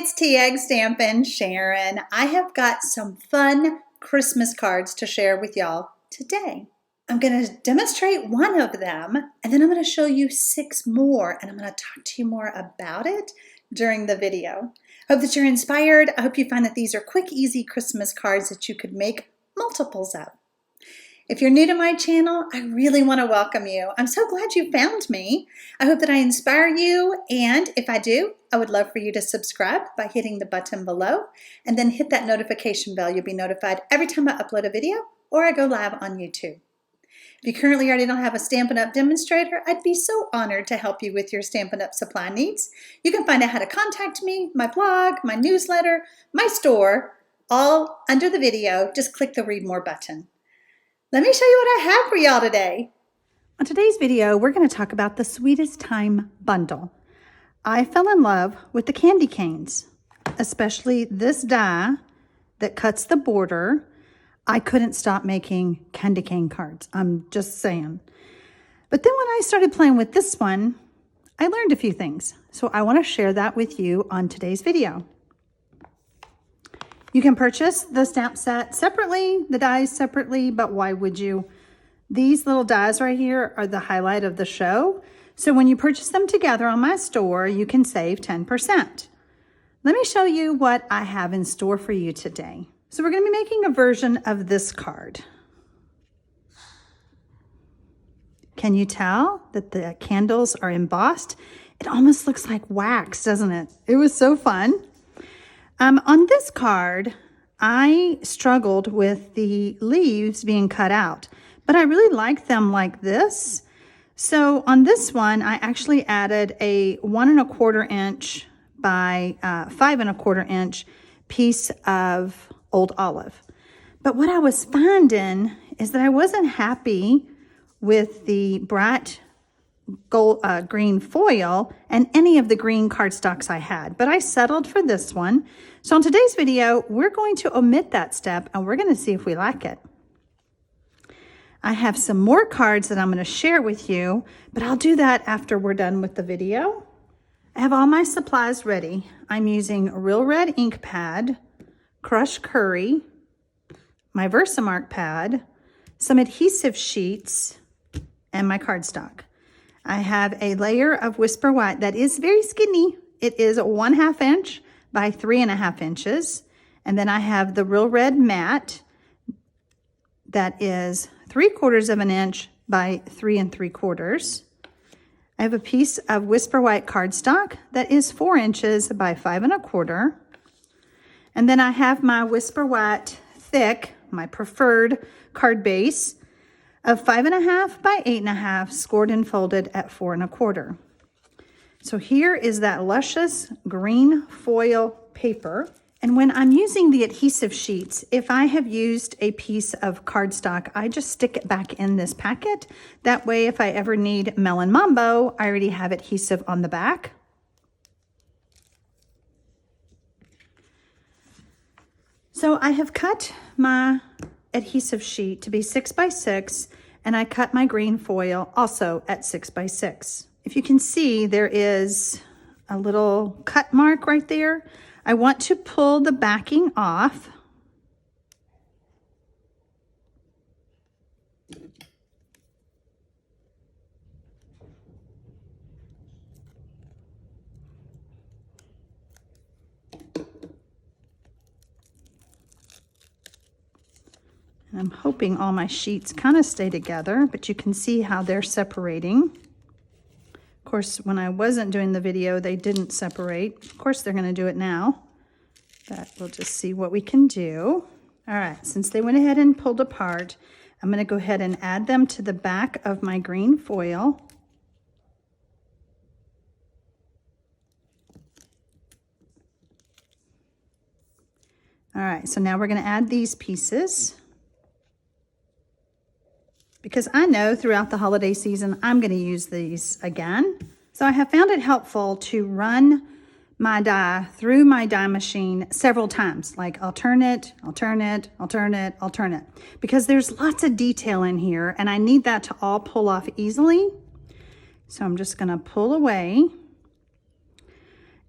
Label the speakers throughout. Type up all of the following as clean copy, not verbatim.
Speaker 1: it's TxStampin, Sharon. I have got some fun Christmas cards to share with y'all today. I'm going to demonstrate one of them, and then I'm going to show you 6 more, and I'm going to talk to you more about it during the video. I hope that you're inspired. I hope you find that these are quick, easy Christmas cards that you could make multiples of. If you're new to my channel, I really want to welcome you. I'm so glad you found me. I hope that I inspire you, and if I do, I would love for you to subscribe by hitting the button below, and then hit that notification bell. You'll be notified every time I upload a video or I go live on YouTube. If you currently already don't have a Stampin' Up! Demonstrator, I'd be so honored to help you with your Stampin' Up! Supply needs. You can find out how to contact me, my blog, my newsletter, my store, all under the video. Just click the Read More button. Let me show you what I have for y'all today. On today's video, we're going to talk about the Sweetest Time bundle. I fell in love with the candy canes, especially this die that cuts the border. I couldn't stop making candy cane cards. I'm just saying. But then when I started playing with this one, I learned a few things. So I want to share that with you on today's video. You can purchase the stamp set separately, the dies separately, but why would you? These little dies right here are the highlight of the show. So when you purchase them together on my store, you can save 10%. Let me show you what I have in store for you today. So we're going to be making a version of this card. Can you tell that the candles are embossed? It almost looks like wax, doesn't it? It was so fun. On this card, I struggled with the leaves being cut out, but I really like them like this. So on this one, I actually added a 1 1/4 inch by 5 1/4 inch piece of old olive. But what I was finding is that I wasn't happy with the bright gold green foil and any of the green cardstocks I had, but I settled for this one. So in today's video, we're going to omit that step and we're going to see if we like it. I have some more cards that I'm going to share with you, but I'll do that after we're done with the video. I have all my supplies ready. I'm using Real Red ink pad, crushed curry, my Versamark pad, some adhesive sheets, and my cardstock. I have a layer of Whisper White that is very skinny. It is 1/2 inch by 3.5 inches. And then I have the Real Red Matte that is 3/4 inch by 3 3/4. I have a piece of Whisper White cardstock that is 4 inches by 5 1/4. And then I have my Whisper White thick, my preferred card base, of 5.5 by 8.5, scored and folded at 4 1/4. So here is that luscious green foil paper. And when I'm using the adhesive sheets, if I have used a piece of cardstock, I just stick it back in this packet. That way, if I ever need Melon Mambo, I already have adhesive on the back. So I have cut my adhesive sheet to be 6 by 6, and I cut my green foil also at 6 by 6. If you can see, there is a little cut mark right there. I want to pull the backing off. And I'm hoping all my sheets kind of stay together, but you can see how they're separating. Of course, when I wasn't doing the video, they didn't separate. Of course, they're going to do it now, but we'll just see what we can do. All right, since they went ahead and pulled apart, I'm going to go ahead and add them to the back of my green foil. All right, so now we're going to add these pieces, because I know throughout the holiday season, I'm going to use these again. So I have found it helpful to run my die through my die machine several times, like alternate, because there's lots of detail in here and I need that to all pull off easily. So I'm just going to pull away.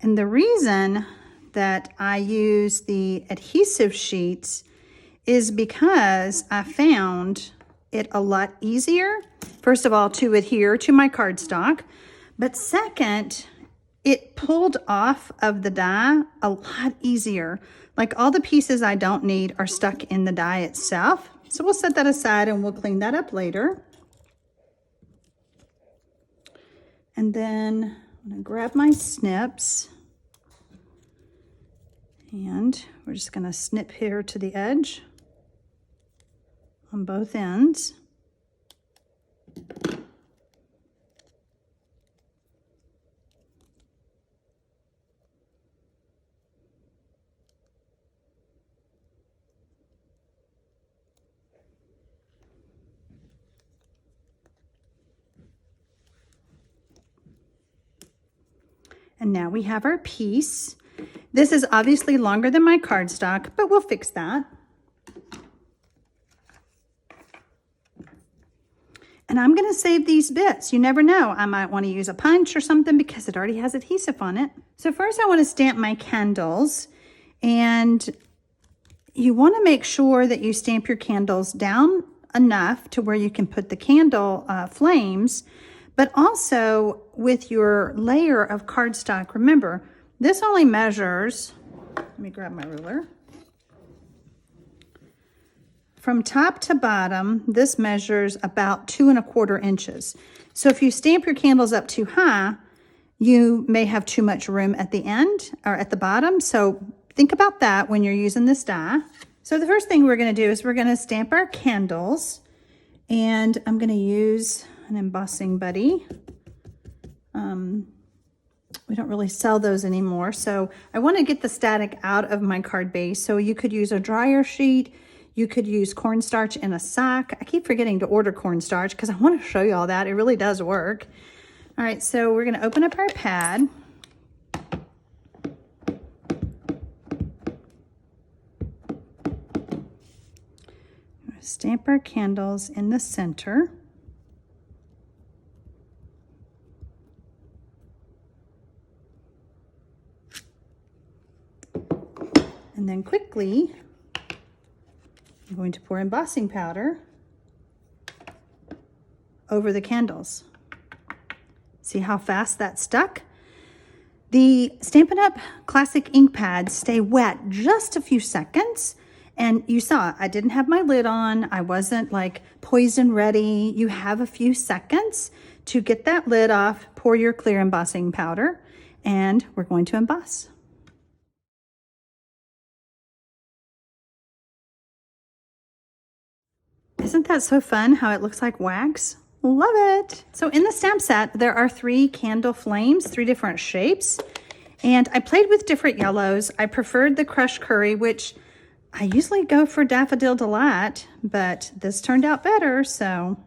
Speaker 1: And the reason that I use the adhesive sheets is because I found it a lot easier, first of all, to adhere to my cardstock, but second, it pulled off of the die a lot easier. Like all the pieces I don't need are stuck in the die itself. So we'll set that aside and we'll clean that up later. And then I'm gonna grab my snips and we're just gonna snip here to the edge on both ends. And now we have our piece. This is obviously longer than my cardstock, but we'll fix that. And I'm gonna save these bits. You never know, I might wanna use a punch or something because it already has adhesive on it. So first I wanna stamp my candles, and you wanna make sure that you stamp your candles down enough to where you can put the candle flames, but also with your layer of cardstock. Remember, this only measures, let me grab my ruler. From top to bottom, this measures about 2¼ inches. So if you stamp your candles up too high, you may have too much room at the end or at the bottom. So think about that when you're using this die. So the first thing we're gonna do is we're gonna stamp our candles, and I'm gonna use an embossing buddy. We don't really sell those anymore. So I wanna get the static out of my card base. So you could use a dryer sheet, you could use cornstarch in a sock. I keep forgetting to order cornstarch because I want to show you all that. It really does work. All right, so we're going to open up our pad. Stamp our candles in the center. And then quickly, I'm going to pour embossing powder over the candles. See how fast that stuck? The Stampin' Up! Classic ink pads stay wet just a few seconds. And you saw, I didn't have my lid on. I wasn't like poison ready. You have a few seconds to get that lid off, pour your clear embossing powder, and we're going to emboss. Isn't that so fun how it looks like wax? Love it. So in the stamp set, there are 3 candle flames, 3 different shapes. And I played with different yellows. I preferred the crushed curry, which I usually go for Daffodil Delight, but this turned out better, so.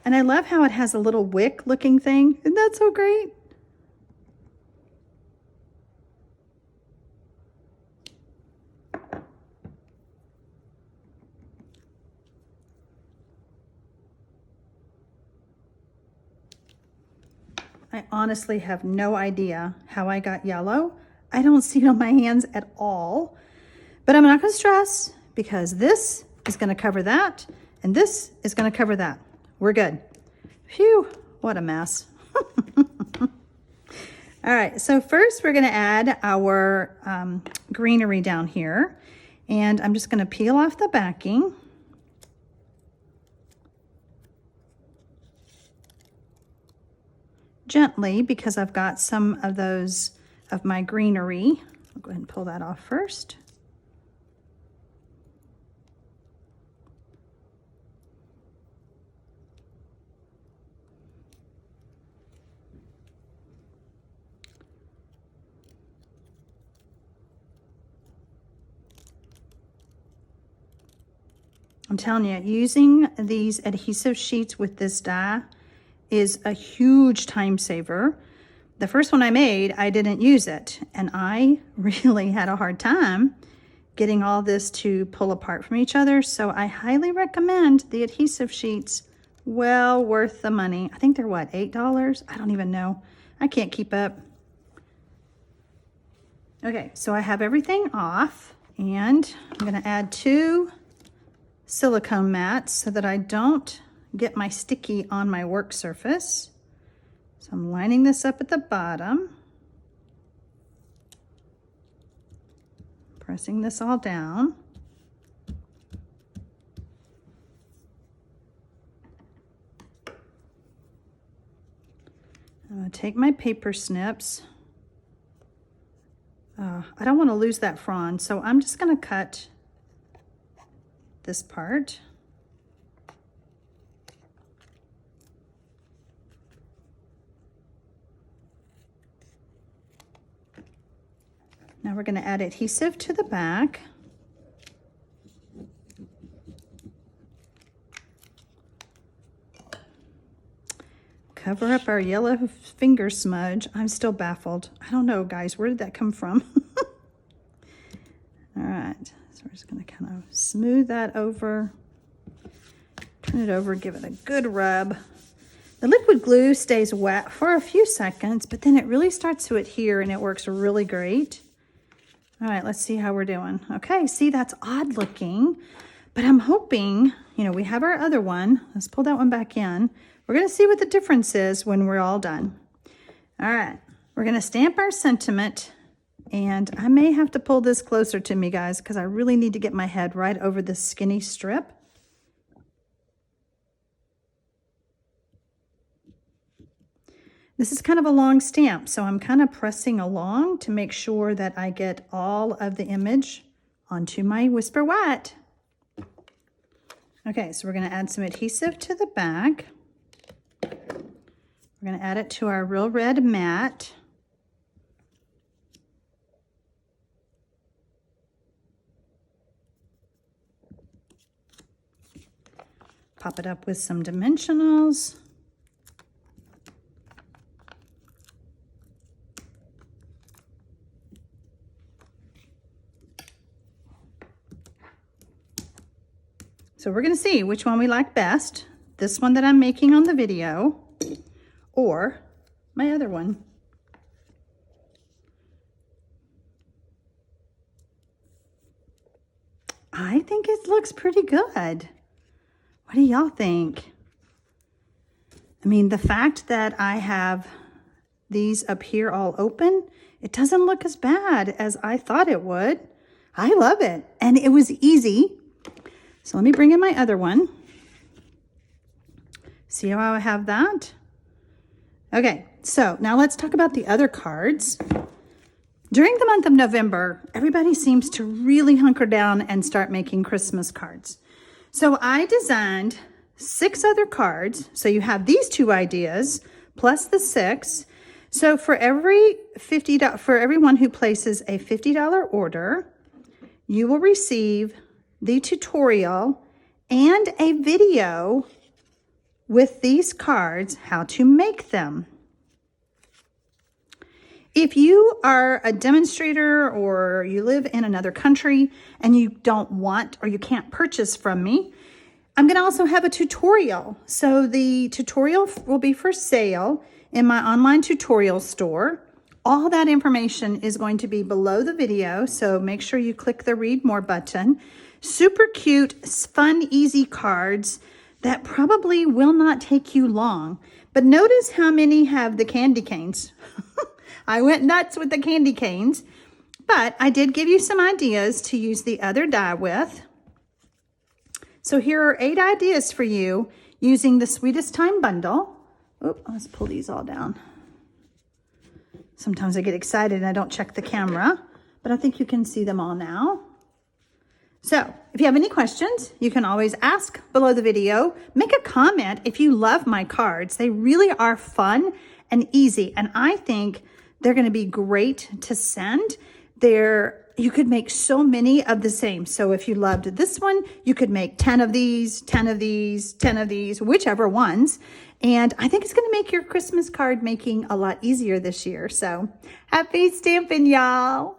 Speaker 1: And I love how it has a little wick looking thing. Isn't that so great? I honestly have no idea how I got yellow. I don't see it on my hands at all, but I'm not gonna stress because this is gonna cover that and this is gonna cover that. We're good. Phew, what a mess. All right, so first we're gonna add our greenery down here, and I'm just gonna peel off the backing. Gently, because I've got some of those of my greenery. I'll go ahead and pull that off first. I'm telling you, using these adhesive sheets with this die is a huge time saver. The first one I made, I didn't use it, and I really had a hard time getting all this to pull apart from each other, so I highly recommend the adhesive sheets. Well worth the money. I think they're what, $8? I don't even know. I can't keep up. Okay, so I have everything off, and I'm gonna add 2 silicone mats so that I don't get my sticky on my work surface. So I'm lining this up at the bottom, pressing this all down. I'm gonna take my paper snips. I don't want to lose that frond, so I'm just going to cut this part. Now we're going to add adhesive to the back. Cover up our yellow finger smudge. I'm still baffled. I don't know, guys. Where did that come from? All right. So we're just going to kind of smooth that over. Turn it over. Give it a good rub. The liquid glue stays wet for a few seconds, but then it really starts to adhere and it works really great. All right. Let's see how we're doing. Okay. See, that's odd looking, but I'm hoping, you know, we have our other one. Let's pull that one back in. We're going to see what the difference is when we're all done. All right, we're going to stamp our sentiment, and I may have to pull this closer to me, guys, because I really need to get my head right over this skinny strip. This is kind of a long stamp, so I'm kind of pressing along to make sure that I get all of the image onto my Whisper White. Okay, so we're going to add some adhesive to the back. We're going to add it to our Real Red mat. Pop it up with some dimensionals. So we're going to see which one we like best. This one that I'm making on the video, or my other one. I think it looks pretty good. What do y'all think? I mean, the fact that I have these up here all open, it doesn't look as bad as I thought it would. I love it, and it was easy. So let me bring in my other one. See how I have that? Okay, so now let's talk about the other cards. During the month of November, everybody seems to really hunker down and start making Christmas cards. So I designed 6 other cards. So you have these 2 ideas plus the 6. So for everyone who places a $50 order, you will receive the tutorial and a video with these cards, how to make them. If you are a demonstrator or you live in another country and you don't want or you can't purchase from me, I'm going to also have a tutorial. So the tutorial will be for sale in my online tutorial store. All that information is going to be below the video, so make sure you click the Read More button. Super cute, fun, easy cards that probably will not take you long. But notice how many have the candy canes. I went nuts with the candy canes, but I did give you some ideas to use the other die with. So here are 8 ideas for you using the Sweetest Time bundle. Oop, let's pull these all down. Sometimes I get excited and I don't check the camera, but I think you can see them all now. So if you have any questions, you can always ask below the video. Make a comment if you love my cards. They really are fun and easy, and I think they're going to be great to send. You could make so many of the same. So if you loved this one, you could make 10 of these, 10 of these, 10 of these, whichever ones. And I think it's going to make your Christmas card making a lot easier this year. So happy stamping, y'all.